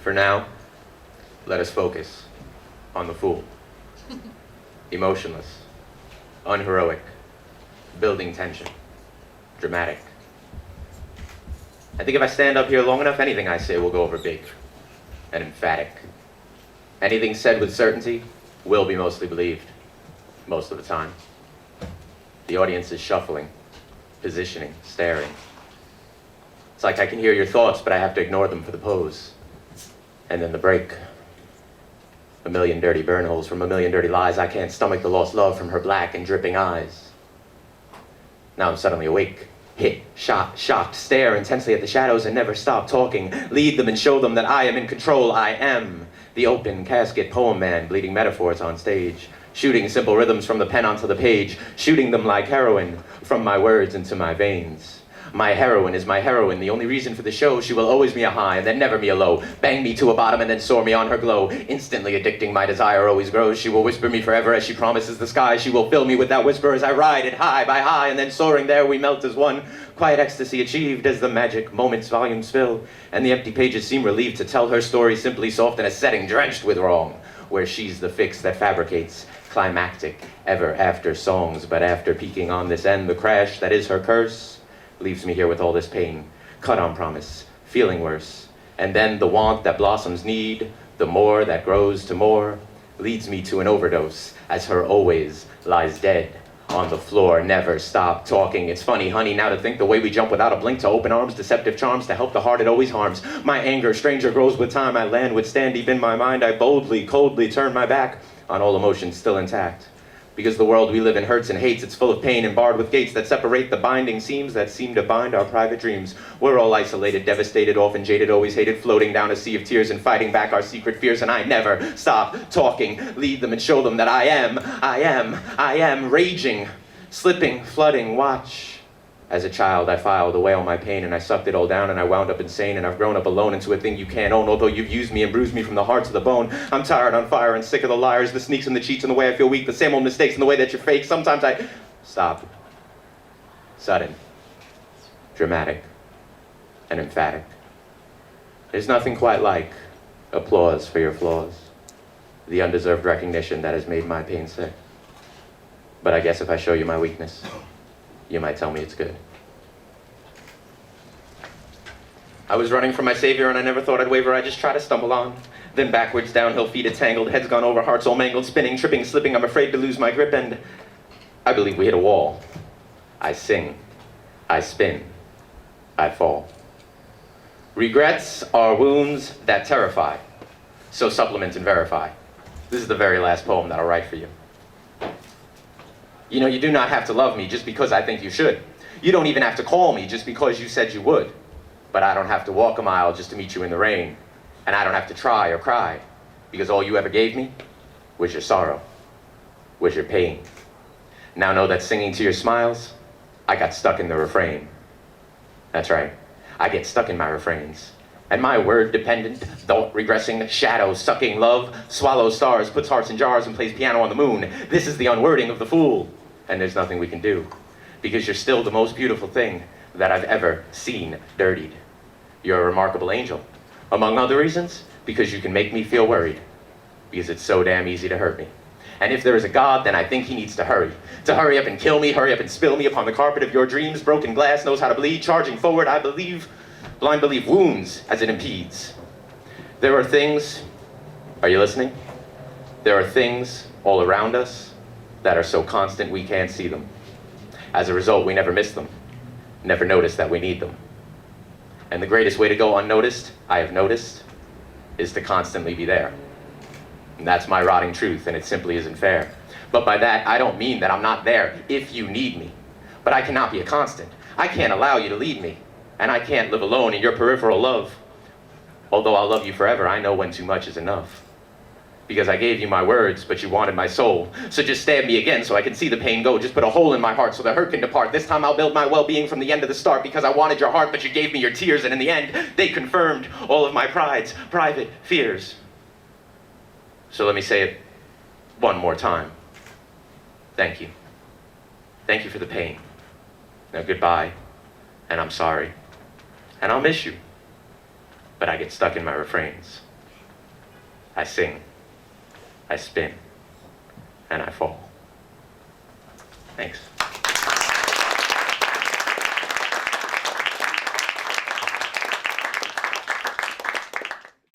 For now, let us focus on the fool. Emotionless, unheroic, building tension, dramatic. I think if I stand up here long enough, anything I say will go over big and emphatic. Anything said with certainty will be mostly believed, most of the time. The audience is shuffling, positioning, staring. It's like I can hear your thoughts, but I have to ignore them for the pose. And then the break. A million dirty burn holes from a million dirty lies. I can't stomach the lost love from her black and dripping eyes. Now I'm suddenly awake. Hit, shot, shocked, stare intensely at the shadows and never stop talking. Lead them and show them that I am in control. I am the open casket poem man, bleeding metaphors on stage. Shooting simple rhythms from the pen onto the page. Shooting them like heroin from my words into my veins. My heroine is my heroine, the only reason for the show. She will always me a high and then never me a low. Bang me to a bottom and then soar me on her glow. Instantly addicting, my desire always grows. She will whisper me forever as she promises the sky. She will fill me with that whisper as I ride it high by high. And then soaring there we melt as one. Quiet ecstasy achieved as the magic moments volumes fill. And the empty pages seem relieved to tell her story simply soft in a setting drenched with wrong. Where she's the fix that fabricates climactic ever after songs. But after peaking on this end, the crash that is her curse leaves me here with all this pain, cut on promise, feeling worse. And then the want that blossoms need, the more that grows to more, leads me to an overdose, as her always lies dead on the floor. Never stop talking. It's funny, honey, now to think the way we jump without a blink to open arms, deceptive charms to help the heart it always harms. My anger, stranger, grows with time. I land withstand deep in my mind. I boldly, coldly turn my back on all emotions still intact. Because the world we live in hurts and hates. It's full of pain and barred with gates that separate the binding seams that seem to bind our private dreams. We're all isolated, devastated, often jaded, always hated, floating down a sea of tears and fighting back our secret fears. And I never stop talking. Lead them and show them that I am raging, slipping, flooding. Watch. As a child, I filed away all my pain and I sucked it all down and I wound up insane. And I've grown up alone into a thing you can't own. Although you've used me and bruised me from the heart to the bone. I'm tired, on fire, and sick of the liars, the sneaks and the cheats, and the way I feel weak, the same old mistakes and the way that you're fake. Sometimes I... Stop. Sudden. Dramatic. And emphatic. There's nothing quite like applause for your flaws. The undeserved recognition that has made my pain sick. But I guess if I show you my weakness, you might tell me it's good. I was running from my savior and I never thought I'd waver. I just try to stumble on. Then backwards, downhill, feet tangled, heads gone over, hearts all mangled, spinning, tripping, slipping. I'm afraid to lose my grip and I believe we hit a wall. I sing. I spin. I fall. Regrets are wounds that terrify. So supplement and verify. This is the very last poem that I'll write for you. You know, you do not have to love me just because I think you should. You don't even have to call me just because you said you would. But I don't have to walk a mile just to meet you in the rain. And I don't have to try or cry because all you ever gave me was your sorrow, was your pain. Now know that singing to your smiles, I got stuck in the refrain. That's right, I get stuck in my refrains. And my word-dependent, thought-regressing, shadow-sucking love swallows stars, puts hearts in jars, and plays piano on the moon. This is the unwording of the fool. And there's nothing we can do. Because you're still the most beautiful thing that I've ever seen dirtied. You're a remarkable angel. Among other reasons, because you can make me feel worried. Because it's so damn easy to hurt me. And if there is a God, then I think he needs to hurry. To hurry up and kill me, hurry up and spill me upon the carpet of your dreams. Broken glass knows how to bleed. Charging forward, I believe. Blind belief wounds as it impedes. There are things, are you listening? There are things all around us that are so constant we can't see them. As a result, we never miss them, never notice that we need them. And the greatest way to go unnoticed, I have noticed, is to constantly be there. And that's my rotting truth, and it simply isn't fair. But by that, I don't mean that I'm not there if you need me. But I cannot be a constant. I can't allow you to lead me. And I can't live alone in your peripheral love. Although I'll love you forever, I know when too much is enough. Because I gave you my words, but you wanted my soul. So just stab me again so I can see the pain go. Just put a hole in my heart so the hurt can depart. This time I'll build my well-being from the end of the start. Because I wanted your heart, but you gave me your tears. And in the end, they confirmed all of my pride's private fears. So let me say it one more time. Thank you. Thank you for the pain. Now goodbye, and I'm sorry. And I'll miss you. But I get stuck in my refrains. I sing, I spin, and I fall. Thanks.